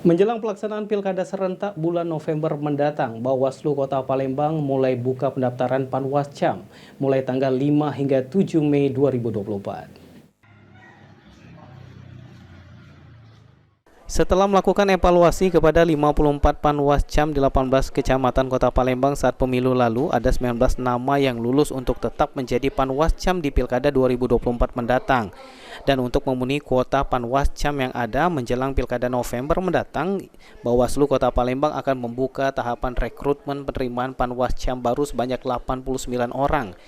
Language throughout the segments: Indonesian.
Menjelang pelaksanaan Pilkada serentak bulan November mendatang, Bawaslu Kota Palembang mulai buka pendaftaran Panwascam mulai tanggal 5 hingga 7 Mei 2024. Setelah melakukan evaluasi kepada 54 Panwascam di 18 kecamatan Kota Palembang saat pemilu lalu, ada 19 nama yang lulus untuk tetap menjadi Panwascam di Pilkada 2024 mendatang. Dan untuk memenuhi kuota Panwascam yang ada menjelang Pilkada November mendatang, Bawaslu Kota Palembang akan membuka tahapan rekrutmen penerimaan Panwascam baru sebanyak 89 orang.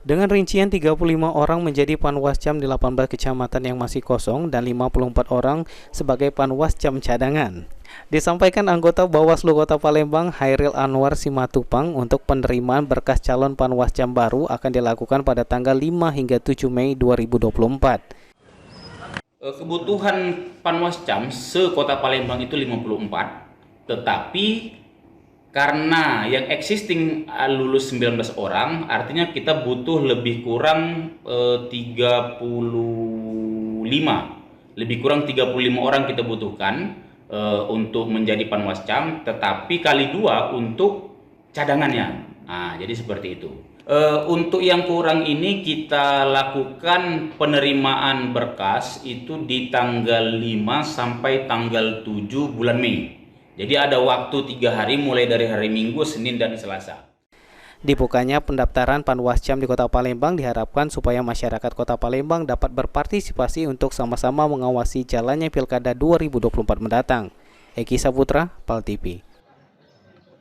Dengan rincian 35 orang menjadi Panwascam di 18 kecamatan yang masih kosong dan 54 orang sebagai Panwascam cadangan. Disampaikan anggota Bawaslu Kota Palembang Hairil Anwar Simatupang, untuk penerimaan berkas calon Panwascam baru akan dilakukan pada tanggal 5 hingga 7 Mei 2024. Kebutuhan Panwascam se-Kota Palembang itu 54, tetapi karena yang existing lulus 19 orang, artinya kita butuh lebih kurang 35 orang kita butuhkan untuk menjadi Panwascam, tetapi kali 2 untuk cadangannya. Nah, jadi seperti itu. Untuk yang kurang ini kita lakukan penerimaan berkas itu di tanggal 5 sampai tanggal 7 bulan Mei. Jadi ada waktu 3 hari mulai dari hari Minggu, Senin, dan Selasa. Dibukanya pendaftaran Panwascam di Kota Palembang diharapkan supaya masyarakat Kota Palembang dapat berpartisipasi untuk sama-sama mengawasi jalannya Pilkada 2024 mendatang. Eki Saputra, PAL TV.